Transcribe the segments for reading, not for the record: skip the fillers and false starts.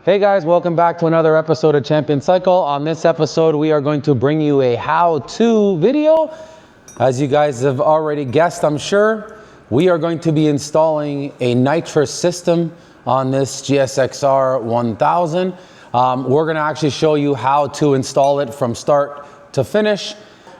Hey guys, welcome back to another episode of Champion Cycle. On this episode, we are going to bring you a how-to video. As you guys have already guessed, I'm sure, we are going to be installing a nitrous system on this GSXR 1000. We're gonna actually show you how to install it from start to finish.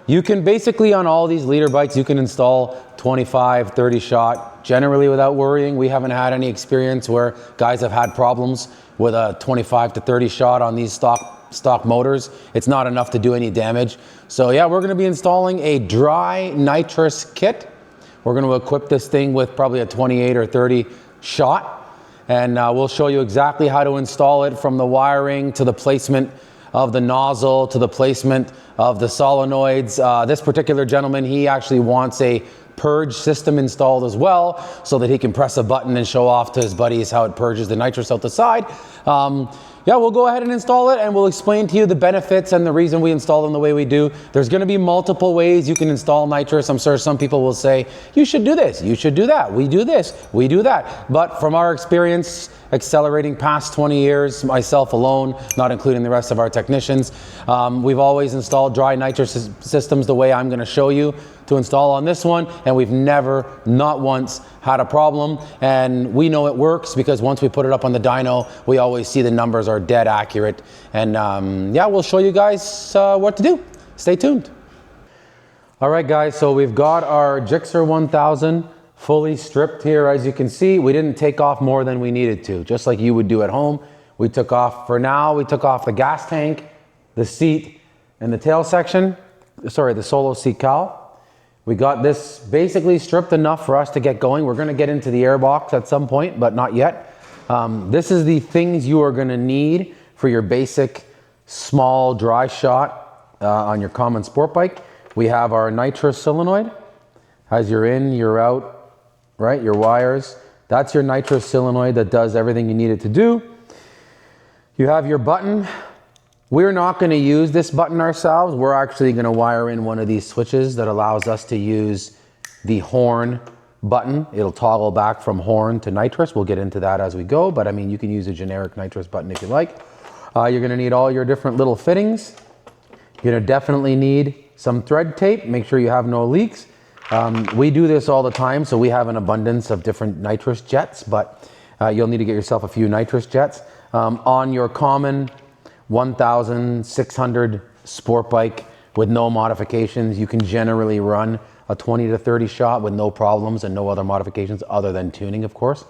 You can basically, on all these leader bikes, you can install 25, 30 shot generally without worrying. We haven't had any experience where guys have had problems with a 25 to 30 shot on these stock motors. It's not enough to do any damage. So yeah, we're gonna be installing a dry nitrous kit. We're gonna equip this thing with probably a 28 or 30 shot. And we'll show you exactly how to install it, from the wiring to the placement of the nozzle to the placement of the solenoids. This particular gentleman, he actually wants a purge system installed as well, so that he can press a button and show off to his buddies how it purges the nitrous out the side. Yeah, we'll go ahead and install it, and we'll explain to you the benefits and the reason we install them the way we do. There's going to be multiple ways you can install nitrous. I'm sure some people will say, you should do this, you should do that, we do this, we do that. But from our experience, accelerating past 20 years, myself alone, not including the rest of our technicians, we've always installed dry nitrous systems the way I'm going to show you to install on this one, and we've never, not once, had a problem. And we know it works because once we put it up on the dyno, we always see the numbers are dead accurate. And yeah, we'll show you guys what to do. Stay tuned. All right guys, so we've got our GSXR 1000 fully stripped here. As you can see, we didn't take off more than we needed to, just like you would do at home. We took off, for now, we took off the gas tank, the seat, and the tail section, sorry, the solo seat cowl. We got this basically stripped enough for us to get going. We're gonna get into the airbox at some point, but not yet. This is the things you are gonna need for your basic small dry shot on your common sport bike. We have our nitrous solenoid. Has your in, your out, right, your wires. That's your nitrous solenoid that does everything you need it to do. You have your button. We're not going to use this button ourselves. We're actually going to wire in one of these switches that allows us to use the horn button. It'll toggle back from horn to nitrous. We'll get into that as we go, but I mean, you can use a generic nitrous button if you like. You're going to need all your different little fittings. You're going to definitely need some thread tape. Make sure you have no leaks. We do this all the time, so we have an abundance of different nitrous jets, but you'll need to get yourself a few nitrous jets. On your common 1600 sport bike with no modifications, you can generally run a 20 to 30 shot with no problems and no other modifications other than tuning, of course.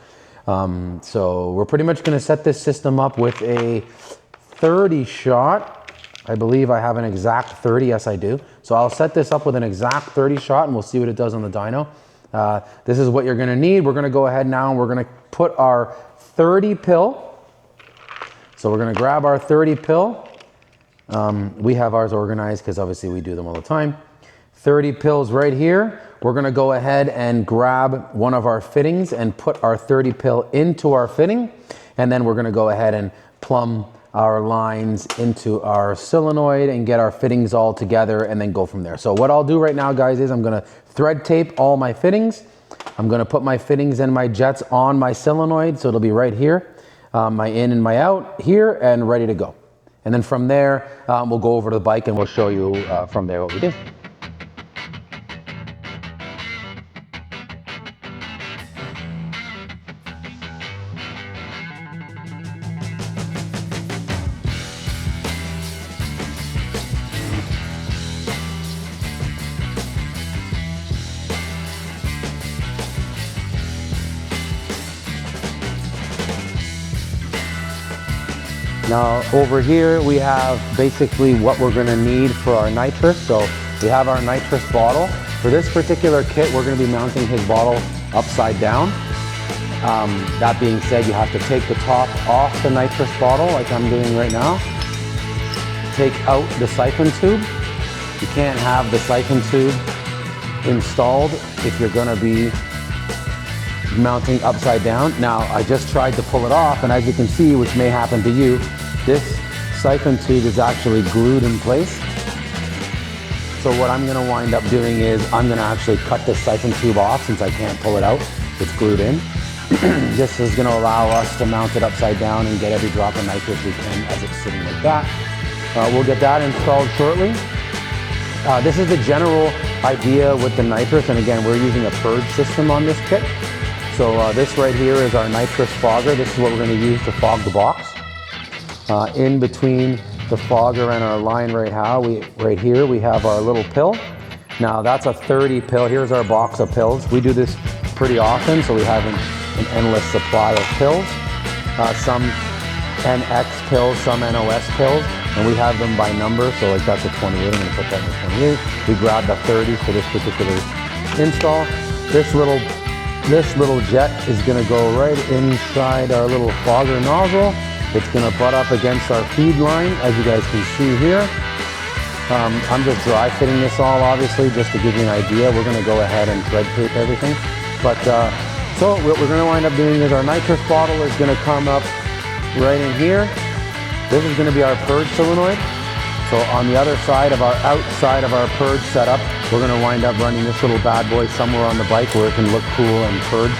So we're pretty much going to set this system up with a 30 shot. I believe I have an exact 30. Yes, I do. So I'll set this up with an exact 30 shot and we'll see what it does on the dyno. This is what you're going to need. We're going to go ahead now and we're going to put our 30 pill. So we're going to grab our 30 pill. We have ours organized because obviously we do them all the time. 30 pills right here. We're going to go ahead and grab one of our fittings and put our 30 pill into our fitting. And then we're going to go ahead and plumb our lines into our solenoid and get our fittings all together and then go from there. So what I'll do right now, guys, is I'm going to thread tape all my fittings. I'm going to put my fittings and my jets on my solenoid, so it'll be right here. My in and my out here, and ready to go. And then from there, we'll go over to the bike and we'll show you from there what we do. Now over here we have basically what we're going to need for our nitrous. So we have our nitrous bottle. For this particular kit, we're going to be mounting his bottle upside down. That being said, you have to take the top off the nitrous bottle like I'm doing right now. Take out the siphon tube. You can't have the siphon tube installed if you're going to be mounting upside down. Now I just tried to pull it off, and as you can see, which may happen to you, this siphon tube is actually glued in place. So what I'm going to wind up doing is I'm going to actually cut this siphon tube off since I can't pull it out. It's glued in. This is going to allow us to mount it upside down and get every drop of nitrous we can as it's sitting like that. We'll get that installed shortly. This is the general idea with the nitrous, and again, we're using a purge system on this kit. So this right here is our nitrous fogger. This is what we're going to use to fog the box. In between the fogger and our line right here, we have our little pill. Now that's a 30 pill. Here's our box of pills. We do this pretty often, so we have an endless supply of pills. Some NX pills, some NOS pills, and we have them by number. So like that's a 28, I'm gonna put that in the 28. We grab the 30 for this particular install. This little jet is gonna go right inside our little fogger nozzle. It's gonna butt up against our feed line, as you guys can see here. I'm just dry fitting this all, obviously, just to give you an idea. We're gonna go ahead and thread tape everything. But so what we're gonna wind up doing is our nitrous bottle is gonna come up right in here. This is gonna be our purge solenoid. So on the other side of outside of our purge setup, we're gonna wind up running this little bad boy somewhere on the bike where it can look cool and purge.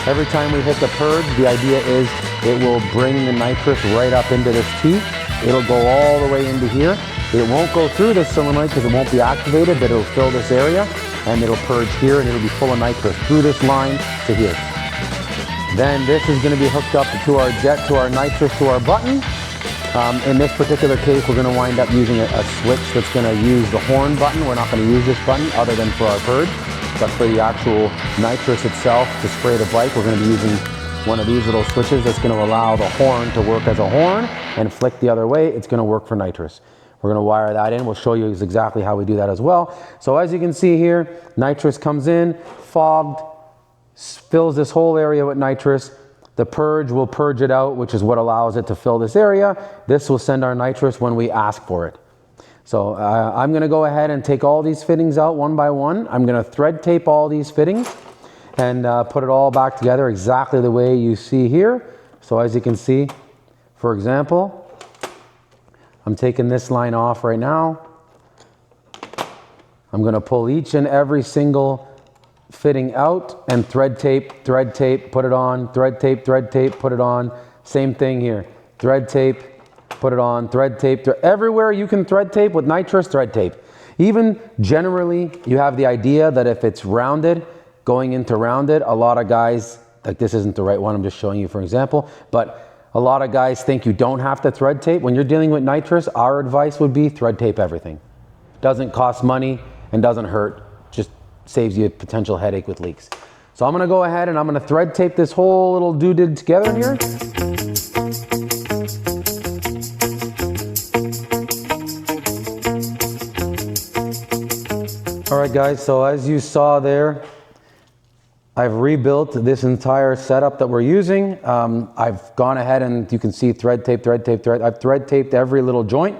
Every time we hit the purge, the idea is it will bring the nitrous right up into this teeth. It'll go all the way into here. It won't go through this solenoid because it won't be activated, but it'll fill this area and it'll purge here and it'll be full of nitrous through this line to here. Then this is going to be hooked up to our jet, to our nitrous, to our button. In this particular case, we're going to wind up using a switch that's going to use the horn button. We're not going to use this button other than for our purge, but for the actual nitrous itself to spray the bike, we're going to be using one of these little switches that's going to allow the horn to work as a horn and flick the other way. It's going to work for nitrous. We're going to wire that in. We'll show you exactly how we do that as well. So as you can see here, nitrous comes in, fogged, fills this whole area with nitrous. The purge will purge it out, which is what allows it to fill this area. This will send our nitrous when we ask for it. So I'm going to go ahead and take all these fittings out one by one. I'm going to thread tape all these fittings and put it all back together exactly the way you see here. So as you can see, for example, I'm taking this line off right now. I'm going to pull each and every single fitting out and thread tape, put it on, thread tape, put it on. Same thing here. Thread tape, put it on, thread tape. Everywhere you can thread tape with nitrous, thread tape. Even generally, you have the idea that if it's rounded, going into rounded, a lot of guys, like this isn't the right one, I'm just showing you for example, but a lot of guys think you don't have to thread tape. When you're dealing with nitrous, our advice would be thread tape everything. Doesn't cost money and doesn't hurt, just saves you a potential headache with leaks. So I'm gonna go ahead and I'm gonna thread tape this whole little doodad together here. All right guys, so as you saw there, I've rebuilt this entire setup that we're using. I've gone ahead and you can see thread tape. I've thread taped every little joint.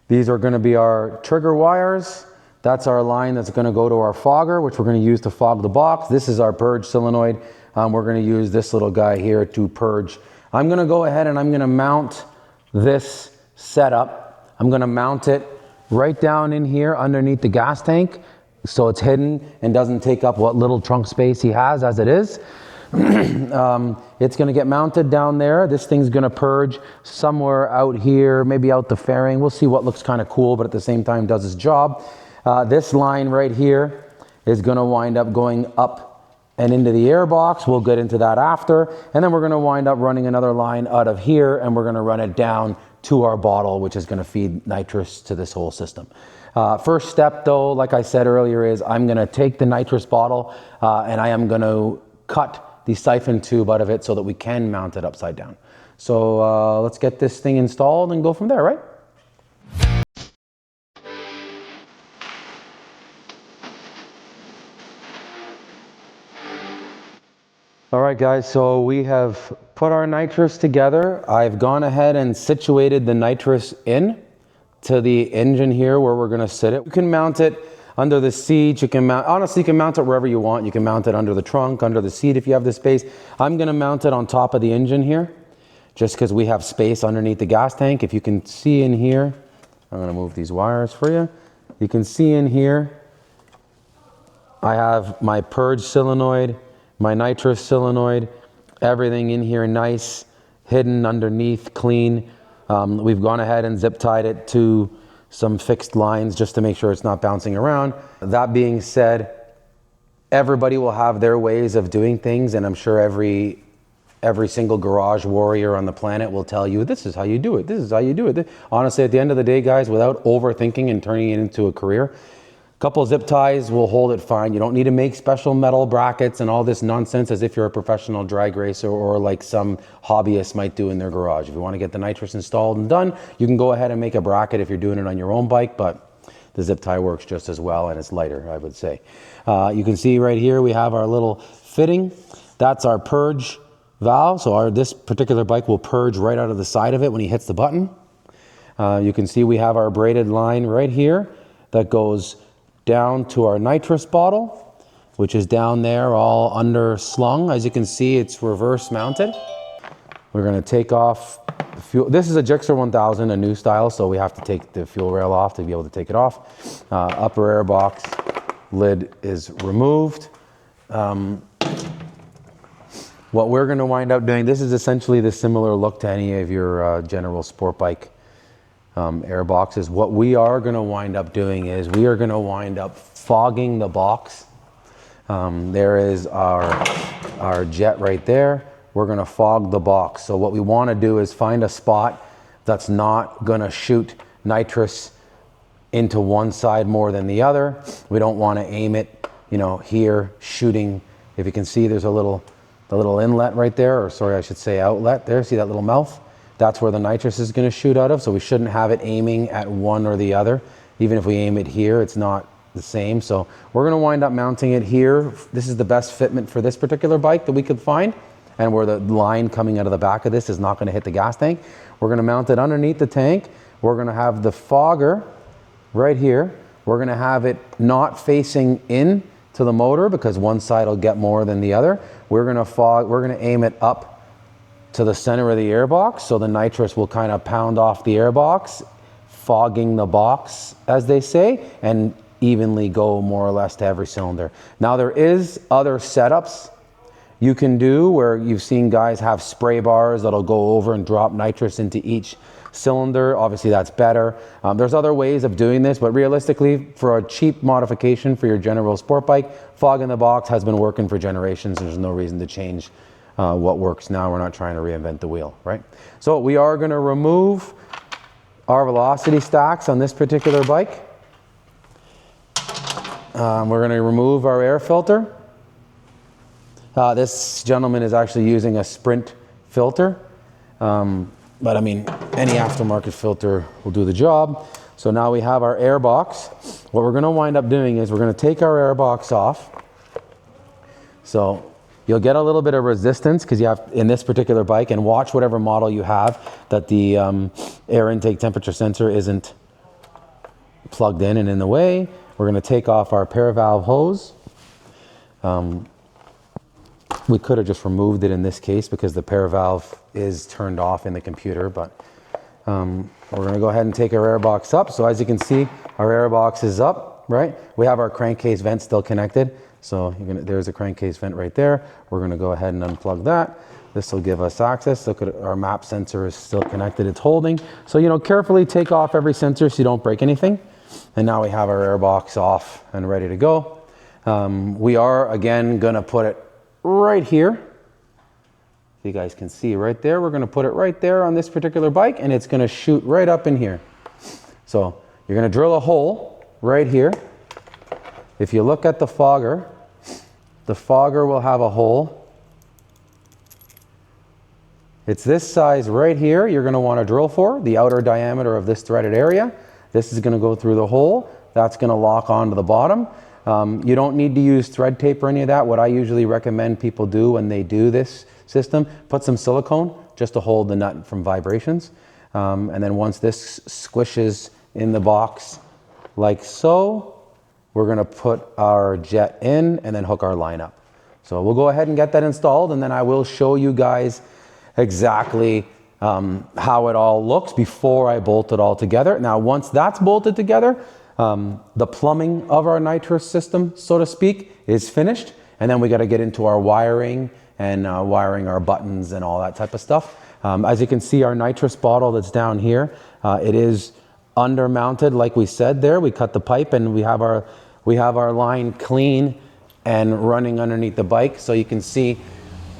These are gonna be our trigger wires. That's our line that's gonna go to our fogger, which we're gonna use to fog the box. This is our purge solenoid. We're gonna use this little guy here to purge. I'm gonna go ahead and I'm gonna mount this setup. I'm gonna mount it right down in here underneath the gas tank, so it's hidden and doesn't take up what little trunk space he has as it is. It's gonna get mounted down there. This thing's gonna purge somewhere out here, maybe out the fairing. We'll see what looks kind of cool, but at the same time does its job. This line right here is gonna wind up going up and into the airbox. We'll get into that after. And then we're gonna wind up running another line out of here and we're gonna run it down to our bottle, which is gonna feed nitrous to this whole system. First step though, like I said earlier, is I'm gonna take the nitrous bottle and I am gonna cut the siphon tube out of it so that we can mount it upside down. So let's get this thing installed and go from there, right? All right guys, so we have put our nitrous together. I've gone ahead and situated the nitrous in to the engine here where we're gonna sit it. You can mount it under the seat, you can mount, honestly you can mount it wherever you want. You can mount it under the trunk, under the seat if you have the space. I'm gonna mount it on top of the engine here, just because we have space underneath the gas tank. If you can see in here, I'm gonna move these wires for you. You can see in here, I have my purge solenoid, my nitrous solenoid, Everything in here nice, hidden underneath, clean. We've gone ahead and zip tied it to some fixed lines just to make sure it's not bouncing around. That being said, everybody will have their ways of doing things, and I'm sure every single garage warrior on the planet will tell you, this is how you do it, this is how you do it. Honestly, at the end of the day, guys, without overthinking and turning it into a career, a couple zip ties will hold it fine. You don't need to make special metal brackets and all this nonsense as if you're a professional drag racer or like some hobbyist might do in their garage. If you want to get the nitrous installed and done, you can go ahead and make a bracket if you're doing it on your own bike, but the zip tie works just as well, and it's lighter, I would say. You can see right here we have our little fitting. That's our purge valve. So this particular bike will purge right out of the side of it when he hits the button. You can see we have our braided line right here that goes down to our nitrous bottle, which is down there all under slung. As you can see, it's reverse mounted. We're going to take off the fuel. This is a GSXR 1000, a new style, so we have to take the fuel rail off to be able to take it off. Upper air box lid is removed. What we're going to wind up doing, this is essentially the similar look to any of your general sport bike air boxes. What we are going to wind up doing is we are going to wind up fogging the box. There is our jet right there. We're going to fog the box. So what we want to do is find a spot that's not going to shoot nitrous into one side more than the other. We don't want to aim it, you know, here shooting. If you can see, there's the little inlet right there, or sorry, I should say outlet there. See that little mouth? That's where the nitrous is going to shoot out of. So we shouldn't have it aiming at one or the other. Even if we aim it here, it's not the same. So we're going to wind up mounting it here. This is the best fitment for this particular bike that we could find, and where the line coming out of the back of this is not going to hit the gas tank. We're going to mount it underneath the tank. We're going to have the fogger right here. We're going to have it not facing in to the motor because one side will get more than the other. We're going to aim it up to the center of the airbox, so the nitrous will kind of pound off the airbox, fogging the box, as they say, and evenly go more or less to every cylinder. Now there is other setups you can do where you've seen guys have spray bars that'll go over and drop nitrous into each cylinder. Obviously that's better. There's other ways of doing this, but realistically, for a cheap modification for your general sport bike, fogging the box has been working for generations, and there's no reason to change what works now. We're not trying to reinvent the wheel, right? So we are going to remove our velocity stacks on this particular bike. We're going to remove our air filter. This gentleman is actually using a Sprint filter, but I mean, any aftermarket filter will do the job. So now we have our air box. What we're going to wind up doing is we're going to take our air box off. So you'll get a little bit of resistance because you have, in this particular bike, and watch whatever model you have, that the air intake temperature sensor isn't plugged in and in the way. We're going to take off our paravalve hose. We could have just removed it in this case because the paravalve is turned off in the computer, but we're going to go ahead and take our airbox up. So as you can see, our airbox is up, right? We have our crankcase vent still connected. So there's a crankcase vent right there. We're going to go ahead and unplug that. This will give us access. Look at our map sensor is still connected. It's holding. So, you know, carefully take off every sensor so you don't break anything. And now we have our airbox off and ready to go. We are, again, going to put it right here. You guys can see right there. We're going to put it right there on this particular bike, and it's going to shoot right up in here. So you're going to drill a hole right here. If you look at the fogger will have a hole. It's this size right here you're going to want to drill for, the outer diameter of this threaded area. This is going to go through the hole. That's going to lock onto the bottom. You don't need to use thread tape or any of that. What I usually recommend people do when they do this system, put some silicone just to hold the nut from vibrations. And then once this squishes in the box like so, we're going to put our jet in and then hook our line up. So we'll go ahead and get that installed, and then I will show you guys exactly how it all looks before I bolt it all together. Now, once that's bolted together, the plumbing of our nitrous system, so to speak, is finished. And then we got to get into our wiring and wiring our buttons and all that type of stuff. As you can see, our nitrous bottle that's down here, it is under mounted like we said there. We cut the pipe and we have our line clean and running underneath the bike. So you can see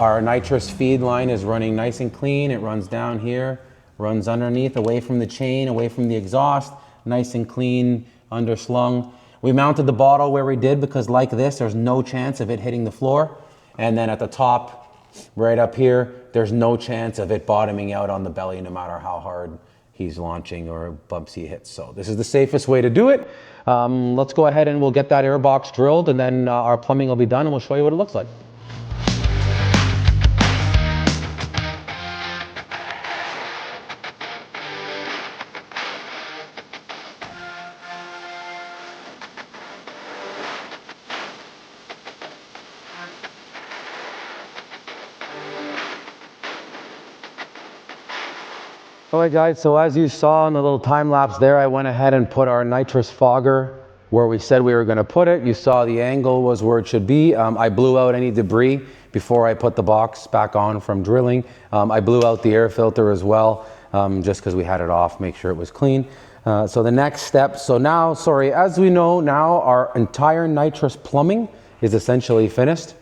our nitrous feed line is running nice and clean. It runs down here, runs underneath, away from the chain, away from the exhaust, nice and clean, underslung. We mounted the bottle where we did because like this, there's no chance of it hitting the floor. And then at the top, right up here, there's no chance of it bottoming out on the belly no matter how hard he's launching or bumps he hits. So this is the safest way to do it. Let's go ahead and we'll get that airbox drilled, and then our plumbing will be done and we'll show you what it looks like. Alright guys, so as you saw in the little time lapse there, I went ahead and put our nitrous fogger where we said we were going to put it. You saw the angle was where it should be. I blew out any debris before I put the box back on from drilling. I blew out the air filter as well, just because we had it off, make sure it was clean. So the next step, as we know now, our entire nitrous plumbing is essentially finished.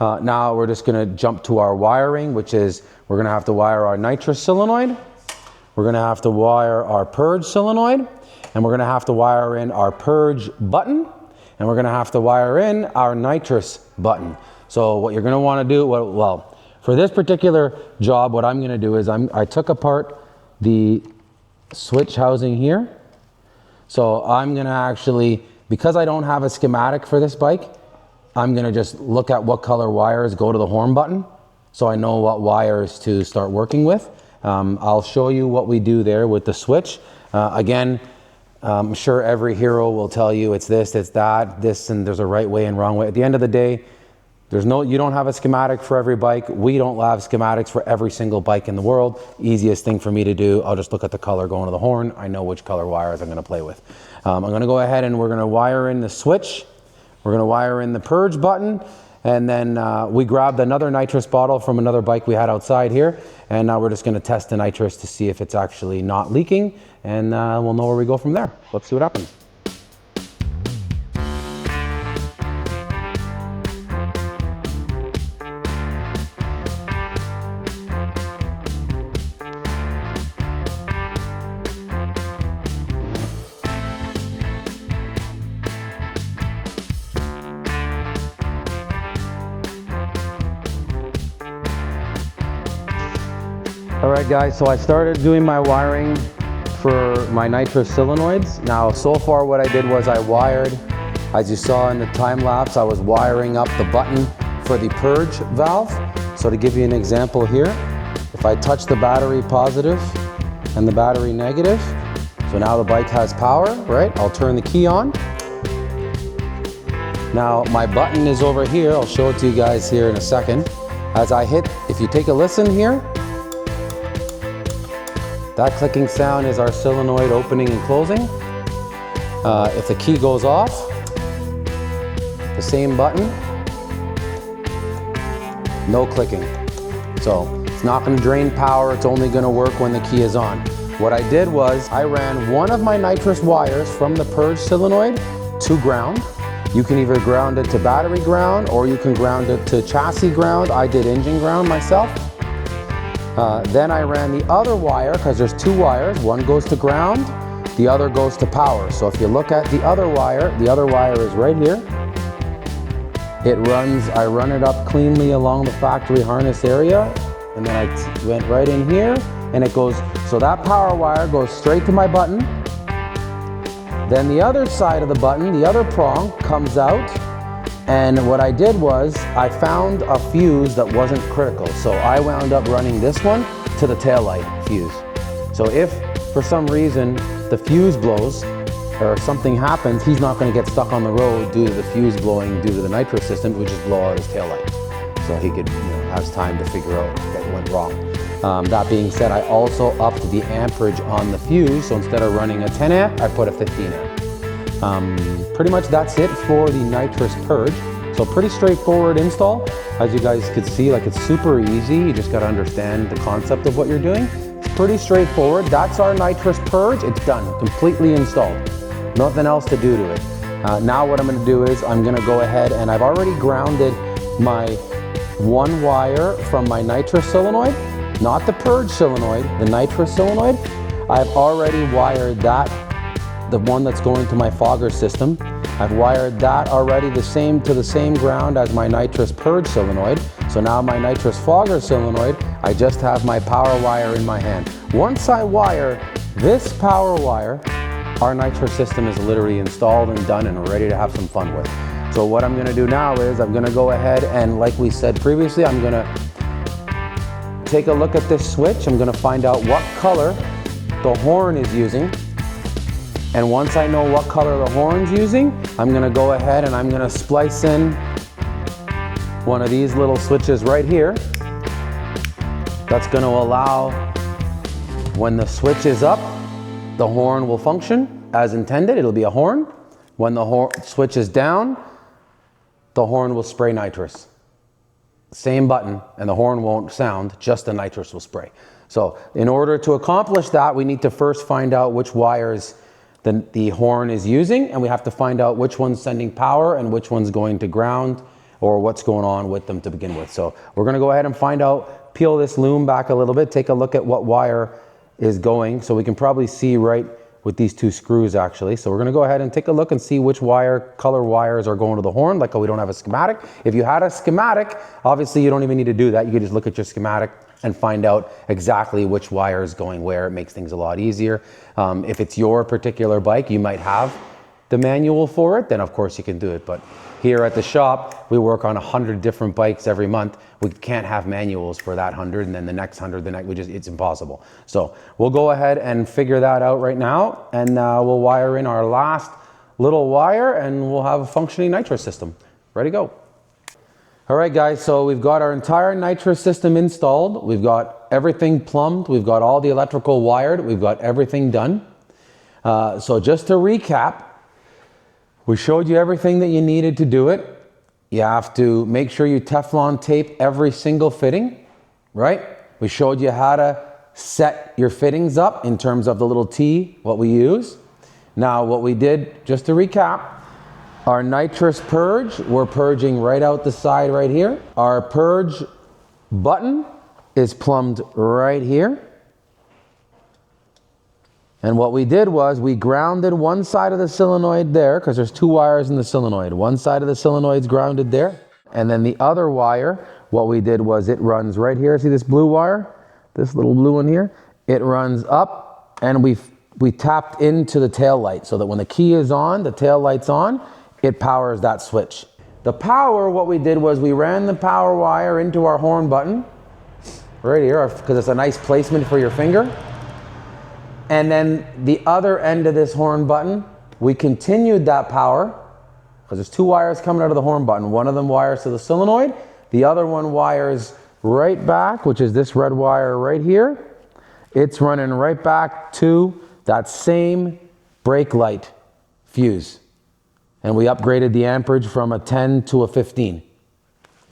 Now we're just going to jump to our wiring, which is we're going to have to wire our nitrous solenoid. We're going to have to wire our purge solenoid, and we're going to have to wire in our purge button, and we're going to have to wire in our nitrous button. So what you're going to want to do, well, for this particular job, what I'm going to do is I took apart the switch housing here. So I'm going to actually, because I don't have a schematic for this bike, I'm going to just look at what color wires go to the horn button, so I know what wires to start working with. I'll show you what we do there with the switch. Again, I'm sure every hero will tell you it's this, it's that, this, and there's a right way and wrong way. At the end of the day, you don't have a schematic for every bike. We don't have schematics for every single bike in the world. Easiest thing for me to do, I'll just look at the color going to the horn. I know which color wires I'm going to play with. I'm going to go ahead and we're going to wire in the switch. We're going to wire in the purge button. And then we grabbed another nitrous bottle from another bike we had outside here. And now we're just going to test the nitrous to see if it's actually not leaking. And we'll know where we go from there. Let's see what happens. Alright guys, so I started doing my wiring for my nitrous solenoids. Now so far what I did was I wired, as you saw in the time lapse, I was wiring up the button for the purge valve. So to give you an example here, if I touch the battery positive and the battery negative, so now the bike has power, right? I'll turn the key on. Now my button is over here, I'll show it to you guys here in a second. As I hit, if you take a listen here, that clicking sound is our solenoid opening and closing. If the key goes off, the same button, no clicking. So it's not going to drain power, it's only going to work when the key is on. What I did was I ran one of my nitrous wires from the purge solenoid to ground. You can either ground it to battery ground or you can ground it to chassis ground. I did engine ground myself. Then I ran the other wire, because there's two wires. One goes to ground, the other goes to power. So if you look at the other wire is right here. I run it up cleanly along the factory harness area, and then I went right in here, and it goes, so that power wire goes straight to my button. Then the other side of the button, the other prong, comes out. And what I did was I found a fuse that wasn't critical. So I wound up running this one to the taillight fuse. So if for some reason the fuse blows or something happens, he's not going to get stuck on the road due to the fuse blowing due to the nitrous system. It would just blow out his taillight. So he could, has time to figure out what went wrong. That being said, I also upped the amperage on the fuse. So instead of running a 10 amp, I put a 15 amp. Pretty much that's it for the nitrous purge. So pretty straightforward install. As you guys could see, like it's super easy. You just gotta understand the concept of what you're doing. It's pretty straightforward. That's our nitrous purge. It's done, completely installed. Nothing else to do to it. Now what I'm gonna do is I'm gonna go ahead and I've already grounded my one wire from my nitrous solenoid, not the purge solenoid, the nitrous solenoid. I've already wired that, the one that's going to my fogger system. I've wired that already to the same ground as my nitrous purge solenoid. So now my nitrous fogger solenoid, I just have my power wire in my hand. Once I wire this power wire, our nitrous system is literally installed and done and ready to have some fun with. So what I'm gonna do now is I'm gonna go ahead and, like we said previously, I'm gonna take a look at this switch. I'm gonna find out what color the horn is using. And once I know what color the horn's using, I'm gonna go ahead and I'm gonna splice in one of these little switches right here. That's gonna allow, when the switch is up, the horn will function as intended. It'll be a horn. When the switch is down, the horn will spray nitrous. Same button, and the horn won't sound, just the nitrous will spray. So in order to accomplish that, we need to first find out which wires the horn is using, and we have to find out which one's sending power and which one's going to ground, or what's going on with them to begin with. So we're gonna go ahead and find out, peel this loom back a little bit, take a look at what wire is going, so we can probably see right with these two screws actually. So we're gonna go ahead and take a look and see which color wires are going to the horn, like we don't have a schematic. If you had a schematic, obviously you don't even need to do that. You could just look at your schematic and find out exactly which wire is going where. It makes things a lot easier. If it's your particular bike, you might have the manual for it, then of course you can do it. But here at the shop, we work on 100 different bikes every month. We can't have manuals for that 100 and then the next 100, it's impossible. So we'll go ahead and figure that out right now, and we'll wire in our last little wire and we'll have a functioning nitrous system. Ready to go. All right guys, so we've got our entire nitrous system installed. We've got everything plumbed. We've got all the electrical wired. We've got everything done. So just to recap, we showed you everything that you needed to do it. You have to make sure you Teflon tape every single fitting, right? We showed you how to set your fittings up in terms of the little T, what we use. Now what we did, just to recap, our nitrous purge, we're purging right out the side right here. Our purge button is plumbed right here. And what we did was we grounded one side of the solenoid there, because there's two wires in the solenoid. One side of the solenoid's grounded there. And then the other wire, what we did was it runs right here. See this blue wire? This little blue one here? It runs up, and we tapped into the tail light so that when the key is on, the tail light's on, it powers that switch. The power, what we did was we ran the power wire into our horn button right here, because it's a nice placement for your finger. And then the other end of this horn button, we continued that power, because there's two wires coming out of the horn button. One of them wires to the solenoid, the other one wires right back, which is this red wire right here. It's running right back to that same brake light fuse. And we upgraded the amperage from a 10 to a 15.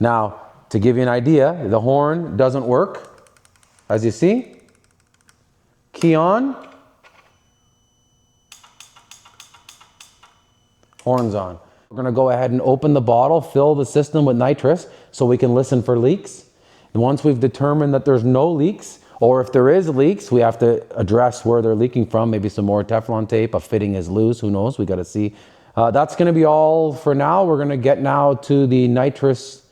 Now, to give you an idea, the horn doesn't work, as you see. Key on, horn's on. We're gonna go ahead and open the bottle, fill the system with nitrous so we can listen for leaks. And once we've determined that there's no leaks, or if there is leaks, we have to address where they're leaking from. Maybe some more Teflon tape, a fitting is loose, who knows, we gotta see. That's gonna be all for now. We're gonna get now to the nitrous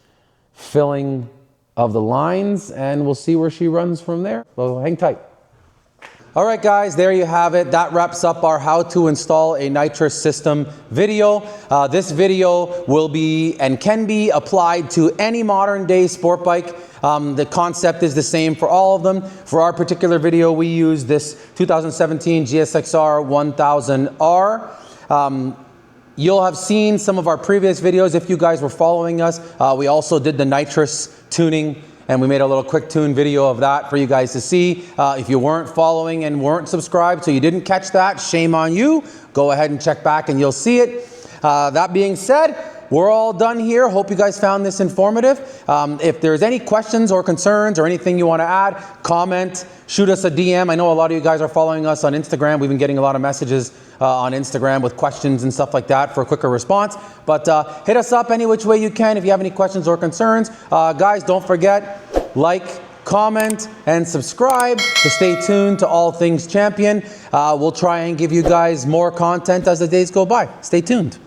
filling of the lines, and we'll see where she runs from there. So hang tight. All right guys, there you have it. That wraps up our how to install a nitrous system video. This video will be and can be applied to any modern day sport bike. The concept is the same for all of them. For our particular video, we use this 2017 GSXR 1000R. You'll have seen some of our previous videos if you guys were following us. We also did the nitrous tuning, and we made a little quick tune video of that for you guys to see. If you weren't following and weren't subscribed, so you didn't catch that, shame on you. Go ahead and check back and you'll see it. That being said, we're all done here. Hope you guys found this informative. If there's any questions or concerns or anything you want to add, comment, shoot us a DM. I know a lot of you guys are following us on Instagram. We've been getting a lot of messages on Instagram with questions and stuff like that for a quicker response. But hit us up any which way you can if you have any questions or concerns. Guys, don't forget, like, comment, and subscribe to stay tuned to all things champion. We'll try and give you guys more content as the days go by. Stay tuned.